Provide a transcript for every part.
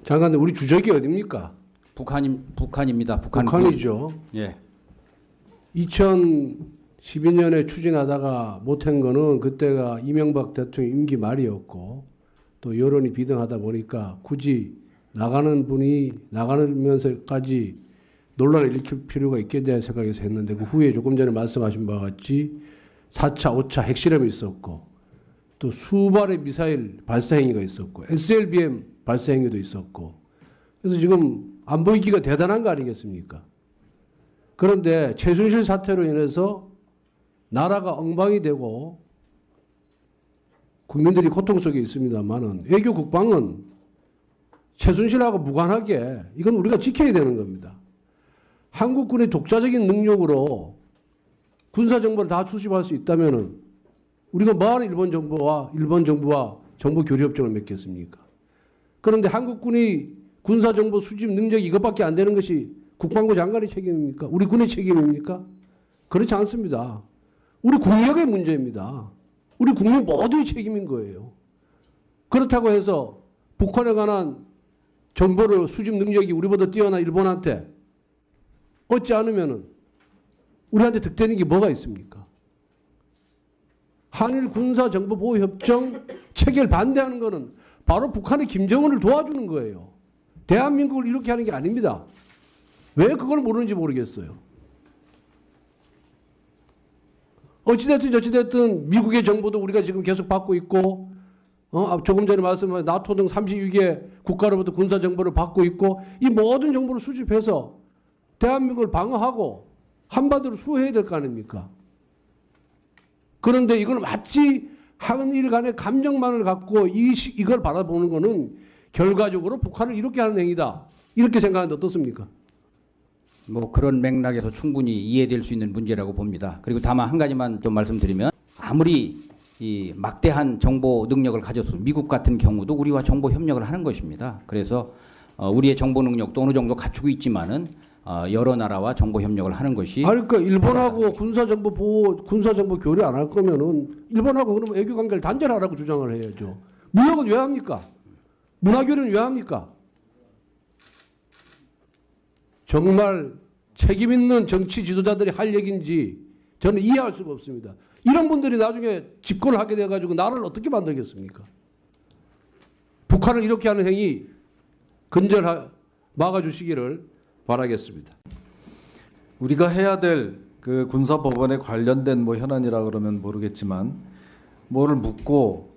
장관님, 우리 주적이 어딥니까? 북한입니다. 북한이죠. 예. 2012년에 추진하다가 못한 거는 그때가 이명박 대통령 임기 말이었고 또 여론이 비등하다 보니까 굳이 나가는 분이 나가면서까지 논란을 일으킬 필요가 있겠냐 생각해서 했는데 그 후에 조금 전에 말씀하신 바와 같이 4차, 5차 핵실험이 있었고 또 수발의 미사일 발사 행위가 있었고 SLBM 발사 행위도 있었고 그래서 지금 안 보이기가 대단한 거 아니겠습니까? 그런데 최순실 사태로 인해서 나라가 엉망이 되고 국민들이 고통 속에 있습니다만은 외교 국방은 최순실하고 무관하게 이건 우리가 지켜야 되는 겁니다. 한국군의 독자적인 능력으로 군사 정보를 다 수집할 수 있다면은 우리가 뭐하러 일본 정부와 정보 교류 협정을 맺겠습니까? 그런데 한국군이 군사 정보 수집 능력이 이것밖에 안 되는 것이 국방부 장관의 책임입니까? 우리 군의 책임입니까? 그렇지 않습니다. 우리 국력의 문제입니다. 우리 국민 모두의 책임인 거예요. 그렇다고 해서 북한에 관한 정보를 수집 능력이 우리보다 뛰어난 일본한테 얻지 않으면은 우리한테 득되는 게 뭐가 있습니까? 한일 군사 정보 보호 협정 체결 반대하는 거는 바로 북한의 김정은을 도와주는 거예요. 대한민국을 이렇게 하는 게 아닙니다. 왜 그걸 모르는지 모르겠어요. 어찌됐든 저찌됐든 미국의 정보도 우리가 지금 계속 받고 있고 조금 전에 말씀하신 나토 등 32개 국가로부터 군사 정보를 받고 있고 이 모든 정보를 수집해서 대한민국을 방어하고 한반도를 수호해야 될 거 아닙니까? 그런데 이걸 마치 한일 간의 감정만을 갖고 이걸 바라보는 거는 결과적으로 북한을 이렇게 하는 행위다. 이렇게 생각하는데 어떻습니까? 뭐 그런 맥락에서 충분히 이해될 수 있는 문제라고 봅니다. 그리고 다만 한 가지만 좀 말씀드리면 아무리 이 막대한 정보 능력을 가졌어 미국 같은 경우도 우리와 정보 협력을 하는 것입니다. 그래서 우리의 정보 능력도 어느 정도 갖추고 있지만은 여러 나라와 정보 협력을 하는 것이 그러니까 일본하고 군사 정보 교류 안 할 거면은 일본하고 그러면 외교 관계를 단절하라고 주장을 해야죠. 무역은 왜 합니까? 문화 교류는 왜 합니까? 정말 책임 있는 정치 지도자들이 할 얘기인지 저는 이해할 수가 없습니다. 이런 분들이 나중에 집권을 하게 돼가지고 나라를 어떻게 만들겠습니까? 북한을 이렇게 하는 행위 막아주시기를 바라겠습니다. 우리가 해야 될 그 군사법원에 관련된 뭐 현안이라 그러면 모르겠지만 뭐를 묻고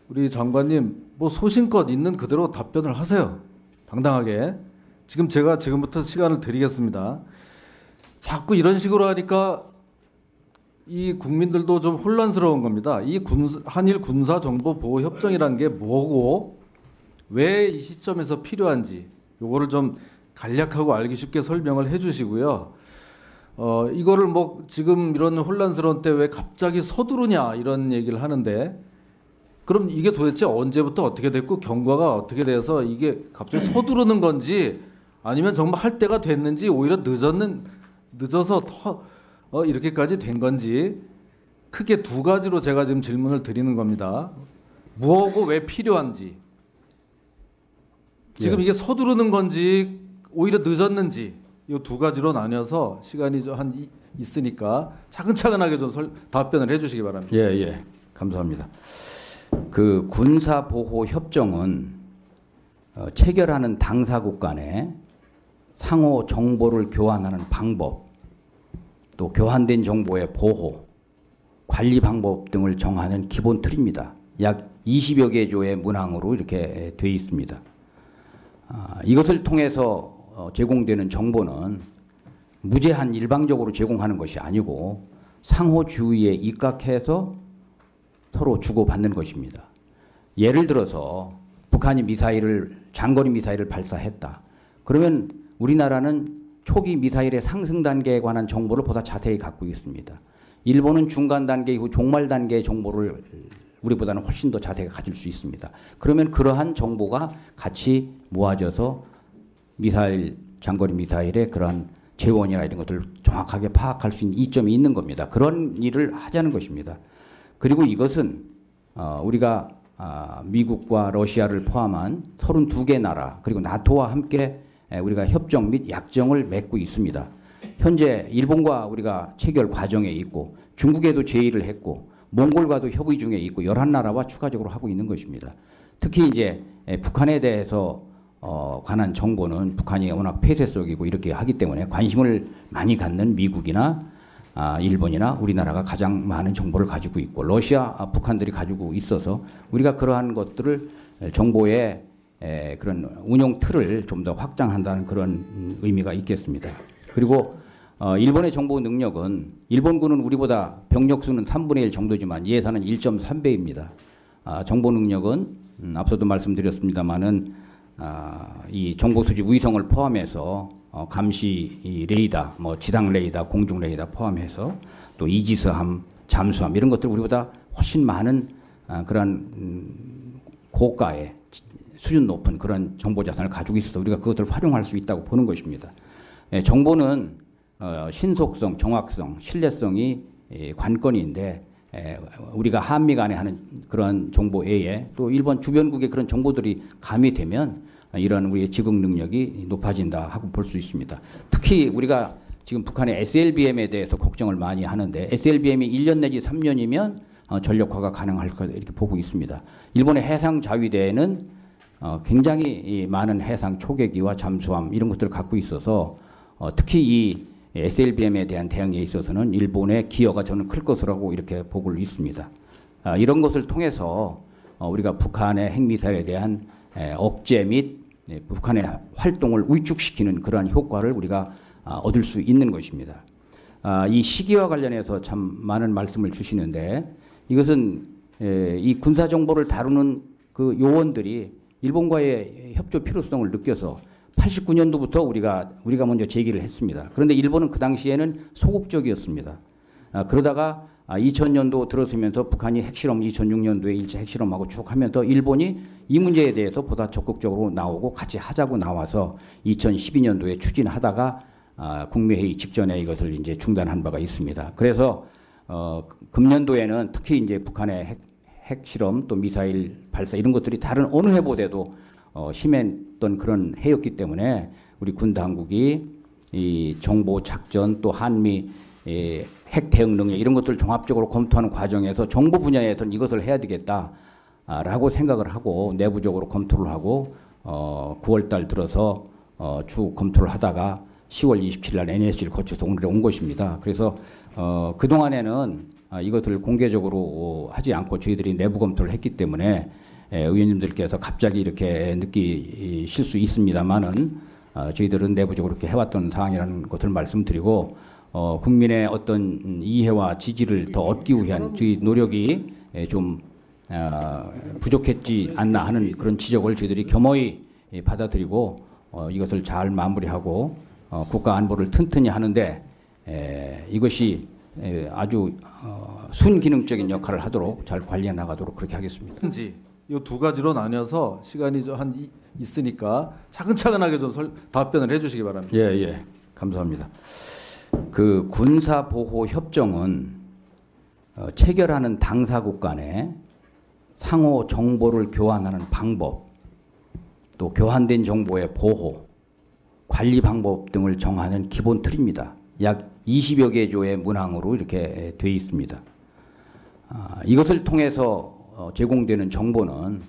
우리 장관님 뭐 소신껏 있는 그대로 답변을 하세요. 당당하게. 제가 지금부터 시간을 드리겠습니다. 자꾸 이런 식으로 하니까 이 국민들도 좀 혼란스러운 겁니다. 이 한일 군사정보보호협정이라는 게 뭐고 왜 이 시점에서 필요한지 요거를 좀 간략하고 알기 쉽게 설명을 해 주시고요. 이거를 뭐 지금 이런 혼란스러운 때 왜 갑자기 서두르냐 이런 얘기를 하는데 그럼 이게 도대체 언제부터 어떻게 됐고 경과가 어떻게 돼서 이게 갑자기 서두르는 건지 아니면 정말 할 때가 됐는지 오히려 늦어서 이렇게까지 된 건지 크게 두 가지로 제가 지금 질문을 드리는 겁니다. 뭐하고 왜 필요한지 지금 이게 서두르는 건지 오히려 늦었는지 이 두 가지로 나뉘어서 시간이 좀 있으니까 차근차근하게 좀 답변을 해주시기 바랍니다. 예, 감사합니다. 그 군사보호 협정은 체결하는 당사국 간에 상호 정보를 교환하는 방법, 또 교환된 정보의 보호, 관리 방법 등을 정하는 기본 틀입니다. 약 20여 개 조의 문항으로 이렇게 되어 있습니다. 이것을 통해서 제공되는 정보는 무제한 일방적으로 제공하는 것이 아니고 상호주의에 입각해서 서로 주고받는 것입니다. 예를 들어서 북한이 장거리 미사일을 발사했다. 그러면 우리나라는 초기 미사일의 상승 단계에 관한 정보를 보다 자세히 갖고 있습니다. 일본은 중간 단계 이후 종말 단계의 정보를 우리보다는 훨씬 더 자세히 가질 수 있습니다. 그러면 그러한 정보가 같이 모아져서 장거리 미사일의 그런 재원이나 이런 것들을 정확하게 파악할 수 있는 이점이 있는 겁니다. 그런 일을 하자는 것입니다. 그리고 이것은 우리가 미국과 러시아를 포함한 32개 나라 그리고 나토와 함께 우리가 협정 및 약정을 맺고 있습니다. 현재 일본과 우리가 체결 과정에 있고 중국에도 제의를 했고 몽골과도 협의 중에 있고 11나라와 추가적으로 하고 있는 것입니다. 특히 이제 북한에 대해서 관한 정보는 북한이 워낙 폐쇄적이고 이렇게 하기 때문에 관심을 많이 갖는 미국이나 일본이나 우리나라가 가장 많은 정보를 가지고 있고 러시아, 북한들이 가지고 있어서 우리가 그러한 것들을 정보의 그런 운용 틀을 좀 더 확장한다는 그런 의미가 있겠습니다. 그리고 일본의 정보 능력은 일본군은 우리보다 병력 수는 3분의 1 정도지만 예산은 1.3배입니다. 정보 능력은 앞서도 말씀드렸습니다마는 이 정보 수집 위성을 포함해서 감시 레이더, 뭐 지상 레이더, 공중 레이더 포함해서 또 이지스함, 잠수함 이런 것들 우리보다 훨씬 많은 그런 고가의 수준 높은 그런 정보 자산을 가지고 있어서 우리가 그것들을 활용할 수 있다고 보는 것입니다. 정보는 신속성, 정확성, 신뢰성이 관건인데 우리가 한미 간에 하는 그런 정보 외에 또 일본 주변국의 그런 정보들이 가미되면 이런 우리의 지국 능력이 높아진다 하고 볼 수 있습니다. 특히 우리가 지금 북한의 SLBM에 대해서 걱정을 많이 하는데 SLBM이 1년 내지 3년이면 전력화가 가능할 것 이렇게 보고 있습니다. 일본의 해상 자위대에는 굉장히 많은 해상 초계기와 잠수함 이런 것들을 갖고 있어서 특히 이 SLBM에 대한 대응에 있어서는 일본의 기여가 저는 클 것이라고 이렇게 보고 있습니다. 이런 것을 통해서 우리가 북한의 핵미사일에 대한 억제 및 북한의 활동을 위축시키는 그러한 효과를 우리가 얻을 수 있는 것입니다. 이 시기와 관련해서 참 많은 말씀을 주시는데 이것은 이 군사 정보를 다루는 그 요원들이 일본과의 협조 필요성을 느껴서 89년도부터 우리가 먼저 제기를 했습니다. 그런데 일본은 그 당시에는 소극적이었습니다. 그러다가 2000년도 들어서면서 북한이 핵실험 2006년도에 1차 핵실험하고 쭉 하면서 일본이 이 문제에 대해서 보다 적극적으로 나오고 같이 하자고 나와서 2012년도에 추진하다가 국무회의 직전에 이것을 이제 중단한 바가 있습니다. 그래서 금년도에는 특히 이제 북한의 핵실험 또 미사일 발사 이런 것들이 다른 어느 해보다도 심했던 그런 해였기 때문에 우리 군 당국이 이 정보 작전 또 한미 핵 대응 능력 이런 것들을 종합적으로 검토하는 과정에서 정보 분야에서는 이것을 해야 되겠다라고 생각을 하고 내부적으로 검토를 하고 9월달 들어서 쭉 검토를 하다가 10월 27일 날 NSC를 거쳐서 오늘에 온 것입니다. 그래서 그동안에는 이것을 공개적으로 하지 않고 저희들이 내부 검토를 했기 때문에 의원님들께서 갑자기 이렇게 느끼실 수 있습니다만은 저희들은 내부적으로 이렇게 해왔던 상황이라는 것을 말씀드리고 국민의 어떤 이해와 지지를 더 얻기 위한 저희 노력이 좀 부족했지 않나 하는 그런 지적을 저희들이 겸허히 받아들이고 이것을 잘 마무리하고 국가 안보를 튼튼히 하는데 이것이 아주 순기능적인 역할을 하도록 잘 관리해 나가도록 그렇게 하겠습니다. 이 두 가지로 나뉘어서 시간이 있으니까 차근차근하게 좀 답변을 해주시기 바랍니다. 예, 감사합니다. 그 군사 보호 협정은 체결하는 당사국 간에 상호 정보를 교환하는 방법, 또 교환된 정보의 보호, 관리 방법 등을 정하는 기본 틀입니다. 약 20여 개 조의 문항으로 이렇게 되어 있습니다. 이것을 통해서 제공되는 정보는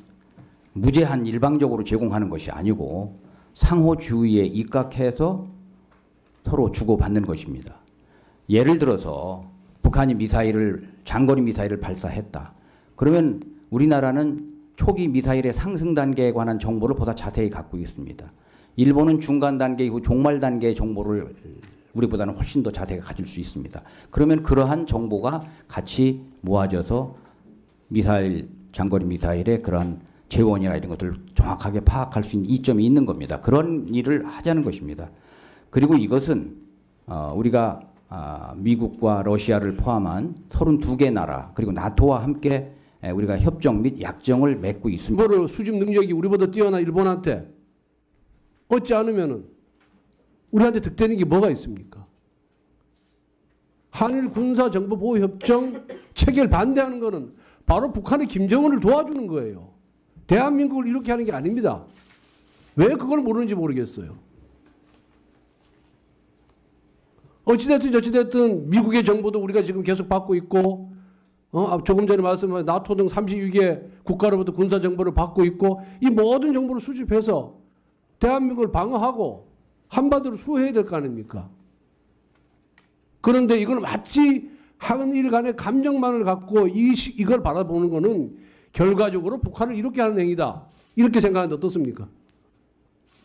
무제한 일방적으로 제공하는 것이 아니고 상호주의에 입각해서 서로 주고받는 것입니다. 예를 들어서 북한이 장거리 미사일을 발사했다. 그러면 우리나라는 초기 미사일의 상승 단계에 관한 정보를 보다 자세히 갖고 있습니다. 일본은 중간 단계 이후 종말 단계의 정보를 우리보다는 훨씬 더 자세히 가질 수 있습니다. 그러면 그러한 정보가 같이 모아져서 장거리 미사일의 그런 재원이나 이런 것들을 정확하게 파악할 수 있는 이점이 있는 겁니다. 그런 일을 하자는 것입니다. 그리고 이것은 우리가 미국과 러시아를 포함한 32개 나라 그리고 나토와 함께 우리가 협정 및 약정을 맺고 있습니다. 정보를 수집 능력이 우리보다 뛰어난 일본한테 얻지 않으면은 우리한테 득되는 게 뭐가 있습니까? 한일 군사 정보 보호 협정 체결 반대하는 거는 바로 북한의 김정은을 도와주는 거예요. 대한민국을 이렇게 하는 게 아닙니다. 왜 그걸 모르는지 모르겠어요. 어찌됐든 저찌됐든 미국의 정보도 우리가 지금 계속 받고 있고, 조금 전에 말씀하신 나토 등 32개 국가로부터 군사 정보를 받고 있고, 이 모든 정보를 수집해서 대한민국을 방어하고 한반도를 수호해야 될 거 아닙니까? 그런데 이걸 마치 한 일간의 감정만을 갖고 이걸 바라보는 거는 결과적으로 북한을 이렇게 하는 행위다. 이렇게 생각하는데 어떻습니까?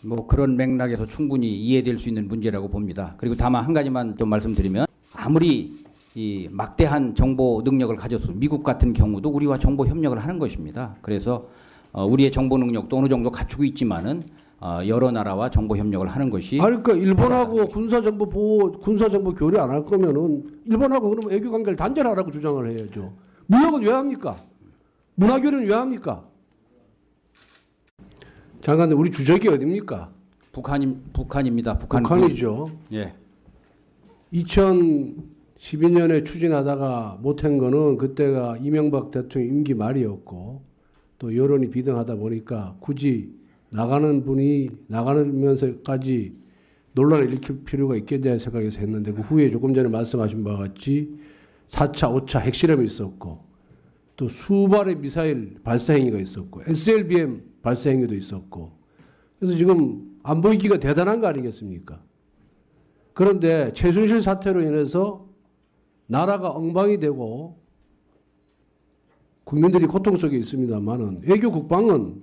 뭐 그런 맥락에서 충분히 이해될 수 있는 문제라고 봅니다. 그리고 다만 한 가지만 좀 말씀드리면 아무리 이 막대한 정보 능력을 가졌어 미국 같은 경우도 우리와 정보 협력을 하는 것입니다. 그래서 우리의 정보 능력도 어느 정도 갖추고 있지만은 여러 나라와 정보 협력을 하는 것이 그러니까 일본하고 군사정보 보호, 군사정보 교류 안 할 거면은 일본하고 그러면 외교 관계를 단절하라고 주장을 해야죠. 무역은 왜 합니까? 문화교류는 왜 합니까? 장관님, 우리 주적이 어디입니까? 북한입니다. 북한이죠. 예. 2012년에 추진하다가 못한 거는 그때가 이명박 대통령 임기 말이었고 또 여론이 비등하다 보니까 굳이 나가는 분이 나가면서까지 논란을 일으킬 필요가 있겠냐 생각해서 했는데 그 후에 조금 전에 말씀하신 바와 같이 4차, 5차 핵실험이 있었고 또 수발의 미사일 발사 행위가 있었고 SLBM 발사 행위도 있었고 그래서 지금 안보위기가 대단한 거 아니겠습니까? 그런데 최순실 사태로 인해서 나라가 엉망이 되고 국민들이 고통 속에 있습니다만은 외교 국방은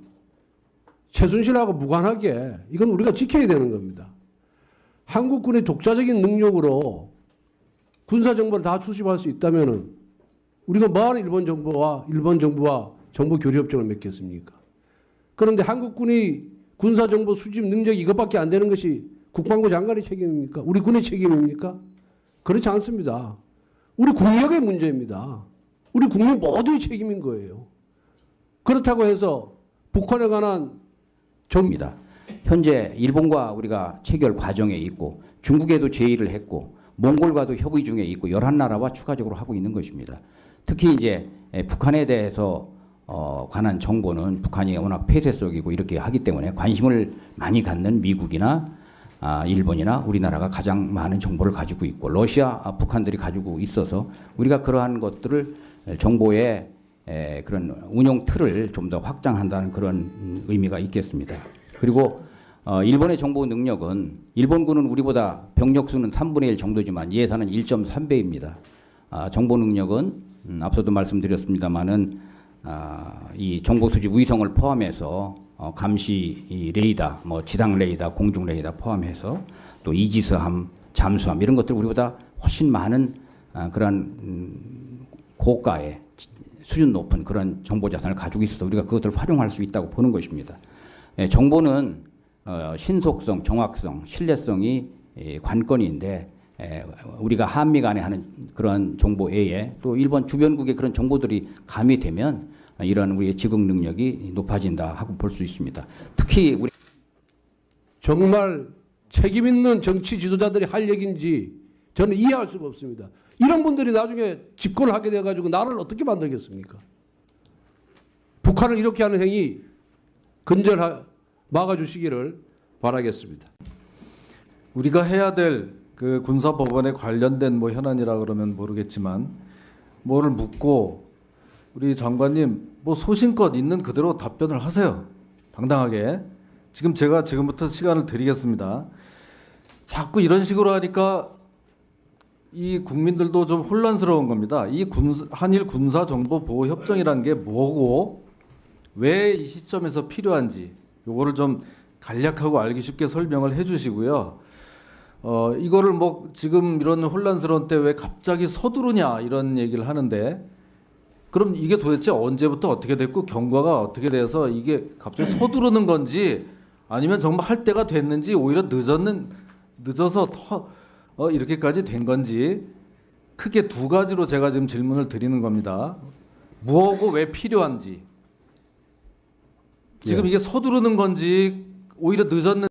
최순실하고 무관하게 이건 우리가 지켜야 되는 겁니다. 한국군의 독자적인 능력으로 군사정보를 다 수집할 수 있다면은 우리가 뭐하러 일본 정부와 정보 교류 협정을 맺겠습니까? 그런데 한국군이 군사정보 수집 능력이 이것밖에 안 되는 것이 국방부 장관의 책임입니까? 우리 군의 책임입니까? 그렇지 않습니다. 우리 국력의 문제입니다. 우리 국민 모두의 책임인 거예요. 그렇다고 해서 북한에 관한 입니다. 현재 일본과 우리가 체결 과정에 있고 중국에도 제의를 했고 몽골과도 협의 중에 있고 11나라와 추가적으로 하고 있는 것입니다. 특히 이제 북한에 대해서 관한 정보는 북한이 워낙 폐쇄 속이고 이렇게 하기 때문에 관심을 많이 갖는 미국이나 일본이나 우리나라가 가장 많은 정보를 가지고 있고 러시아, 북한들이 가지고 있어서 우리가 그러한 것들을 정보의 그런 운용 틀을 좀 더 확장한다는 그런 의미가 있겠습니다. 그리고 일본의 정보 능력은 일본군은 우리보다 병력 수는 3분의 1 정도지만 예산은 1.3배입니다. 정보 능력은 앞서도 말씀드렸습니다마는 이 정보 수집 위성을 포함해서 감시 레이더, 뭐 지상 레이더, 공중 레이더 포함해서 또 이지스함, 잠수함 이런 것들 우리보다 훨씬 많은 그런 고가의 수준 높은 그런 정보 자산을 가지고 있어서 우리가 그것들을 활용할 수 있다고 보는 것입니다. 정보는 신속성, 정확성, 신뢰성이 관건인데 우리가 한미 간에 하는 그런 정보 외에 또 일본 주변국의 그런 정보들이 가미되면 이런 우리의 지국 능력이 높아진다 하고 볼 수 있습니다. 특히 우리 정말 책임 있는 정치 지도자들이 할 얘기인지 저는 이해할 수가 없습니다. 이런 분들이 나중에 집권을 하게 돼가지고 나라를 어떻게 만들겠습니까? 북한을 이렇게 하는 행위 막아주시기를 바라겠습니다. 우리가 해야 될 그 군사법원에 관련된 뭐 현안이라 그러면 모르겠지만 뭐를 묻고 우리 장관님 뭐 소신껏 있는 그대로 답변을 하세요. 당당하게. 제가 지금부터 시간을 드리겠습니다. 자꾸 이런 식으로 하니까 이 국민들도 좀 혼란스러운 겁니다. 이 한일 군사정보보호협정이란 게 뭐고 왜 이 시점에서 필요한지 요거를 좀 간략하고 알기 쉽게 설명을 해주시고요. 이거를 뭐 지금 이런 혼란스러운 때 왜 갑자기 서두르냐 이런 얘기를 하는데 그럼 이게 도대체 언제부터 어떻게 됐고 경과가 어떻게 돼서 이게 갑자기 서두르는 건지 아니면 정말 할 때가 됐는지 오히려 늦어서 더 이렇게까지 된 건지 크게 두 가지로 제가 지금 질문을 드리는 겁니다. 뭐하고 왜 필요한지 지금 이게 서두르는 건지 오히려 늦었는지